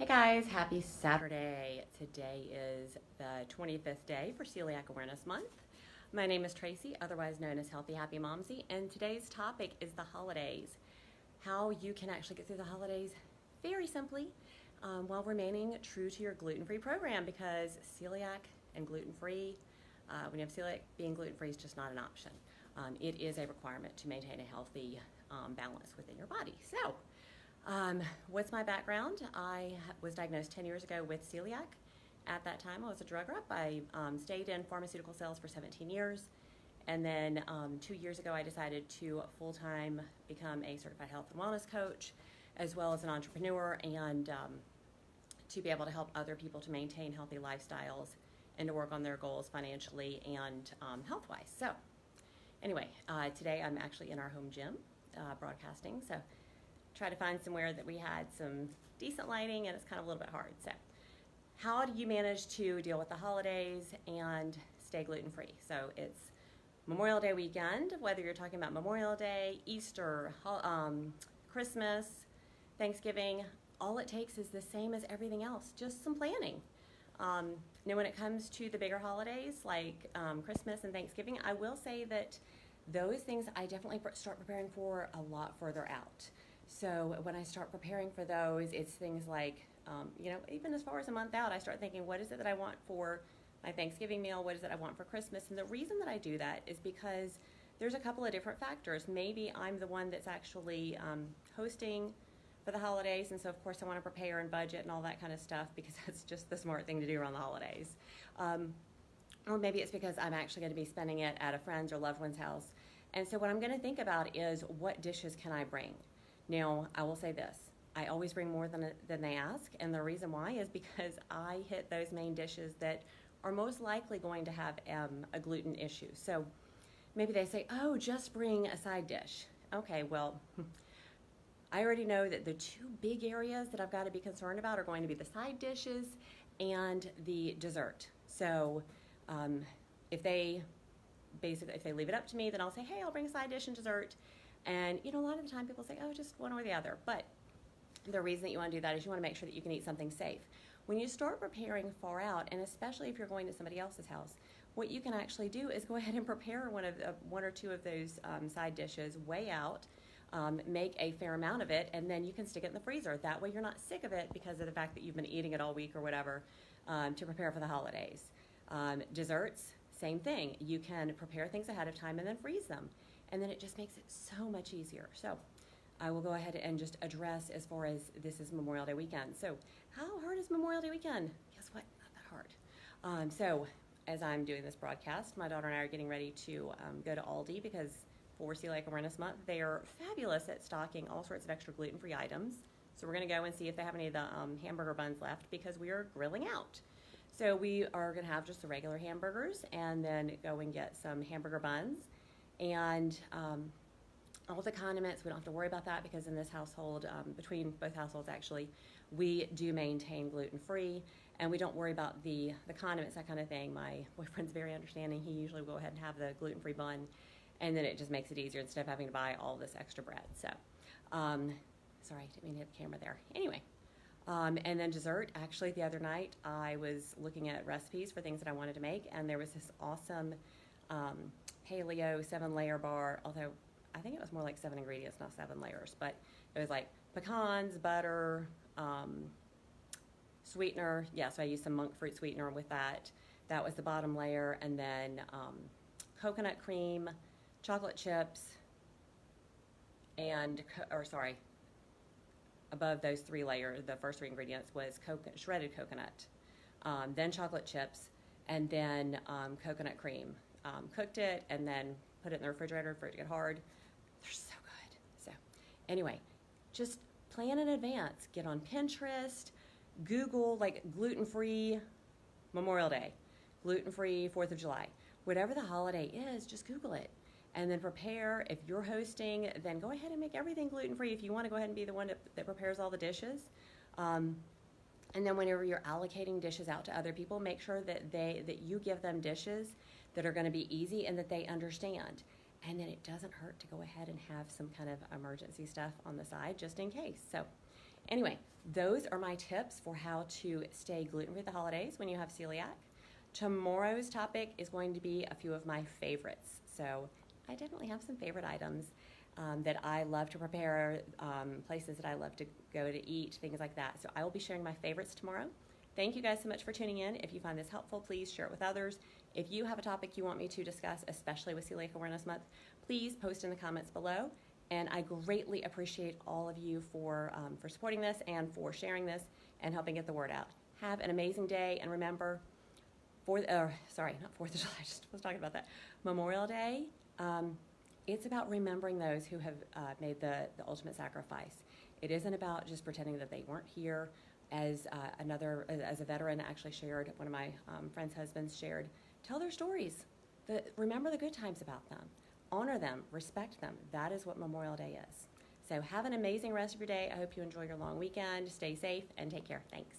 Hey guys, happy Saturday. Today is the 25th day for Celiac Awareness Month. My name is Tracy, otherwise known as Healthy Happy Momsy, and today's topic is the holidays. How you can actually get through the holidays very simply while remaining true to your gluten-free program, because celiac and gluten-free, when you have celiac, being gluten-free is just not an option. It is a requirement to maintain a healthy balance within your body. So, what's my background? I was diagnosed 10 years ago with celiac. At that time, I was a drug rep. I stayed in pharmaceutical sales for 17 years. And then 2 years ago, I decided to full-time become a certified health and wellness coach, as well as an entrepreneur, and to be able to help other people to maintain healthy lifestyles and to work on their goals financially and health-wise. So anyway, today I'm actually in our home gym broadcasting. So try to find somewhere that we had some decent lighting, and it's kind of a little bit hard. So how do you manage to deal with the holidays and stay gluten-free? So it's Memorial Day weekend, whether you're talking about Memorial Day, Easter, Christmas, Thanksgiving, all it takes is the same as everything else, just some planning. Now when it comes to the bigger holidays like Christmas and Thanksgiving, I will say that those things I definitely start preparing for a lot further out. So when I start preparing for those, it's things like, even as far as a month out, I start thinking, what is it that I want for my Thanksgiving meal? What is it I want for Christmas? And the reason that I do that is because there's a couple of different factors. Maybe I'm the one that's actually hosting for the holidays, and so of course I want to prepare and budget and all that kind of stuff because that's just the smart thing to do around the holidays. Or maybe it's because I'm actually going to be spending it at a friend's or loved one's house. And so what I'm going to think about is, what dishes can I bring? Now, I will say this. I always bring more than they ask, and the reason why is because I hit those main dishes that are most likely going to have a gluten issue. So maybe they say, oh, just bring a side dish. Okay, well, I already know that the two big areas that I've got to be concerned about are going to be the side dishes and the dessert. So if they leave it up to me, then I'll say, hey, I'll bring a side dish and dessert. And, a lot of the time people say, oh, just one or the other. But the reason that you want to do that is you want to make sure that you can eat something safe. When you start preparing far out, and especially if you're going to somebody else's house, what you can actually do is go ahead and prepare one or two of those side dishes way out, make a fair amount of it, and then you can stick it in the freezer. That way you're not sick of it because of the fact that you've been eating it all week or whatever to prepare for the holidays. Desserts, same thing. You can prepare things ahead of time and then freeze them. And then it just makes it so much easier. So I will go ahead and just address as far as this is Memorial Day weekend. So how hard is Memorial Day weekend? Guess what? Not that hard. So as I'm doing this broadcast, my daughter and I are getting ready to go to Aldi because for Celiac Awareness Month, they are fabulous at stocking all sorts of extra gluten-free items. So we're going to go and see if they have any of the hamburger buns left because we are grilling out. So we are going to have just the regular hamburgers and then go and get some hamburger buns. And all the condiments, we don't have to worry about that because in this household, between both households actually, we do maintain gluten-free, and we don't worry about the condiments, that kind of thing. My boyfriend's very understanding. He usually will go ahead and have the gluten-free bun, and then it just makes it easier instead of having to buy all this extra bread. So, sorry, didn't mean to hit the camera there. Anyway, and then dessert, actually the other night I was looking at recipes for things that I wanted to make, and there was this awesome paleo 7-layer bar, although I think it was more like 7 ingredients, not 7 layers, but it was like pecans, butter, sweetener. Yeah, so I used some monk fruit sweetener with that. That was the bottom layer, and then coconut cream, chocolate chips, and, above those 3 layers, the first 3 ingredients was shredded coconut, then chocolate chips, and then coconut cream. Cooked it and then put it in the refrigerator for it to get hard. They're so good. So anyway, just plan in advance. Get on Pinterest, Google like gluten-free Memorial Day, gluten-free 4th of July. Whatever the holiday is, just Google it. And then prepare. If you're hosting, then go ahead and make everything gluten-free. If you want to go ahead and be the one that prepares all the dishes. And then whenever you're allocating dishes out to other people, make sure that you give them dishes that are going to be easy and that they understand. And then it doesn't hurt to go ahead and have some kind of emergency stuff on the side just in case. So Anyway, those are my tips for how to stay gluten-free the holidays when you have celiac. Tomorrow's topic is going to be a few of my favorites. So I definitely have some favorite items that I love to prepare, places that I love to go to eat, things like that. So I will be sharing my favorites tomorrow. Thank you guys so much for tuning in. If you find this helpful, please share it with others. If you have a topic you want me to discuss, especially with Celiac Awareness Month, please post in the comments below. And I greatly appreciate all of you for supporting this and for sharing this and helping get the word out. Have an amazing day, and remember, not 4th of July, I just was talking about that. Memorial Day, it's about remembering those who have made the ultimate sacrifice. It isn't about just pretending that they weren't here. As a veteran actually shared, one of my friend's husbands shared, tell their stories. Remember the good times about them. Honor them, respect them. That is what Memorial Day is. So have an amazing rest of your day. I hope you enjoy your long weekend. Stay safe and take care. Thanks.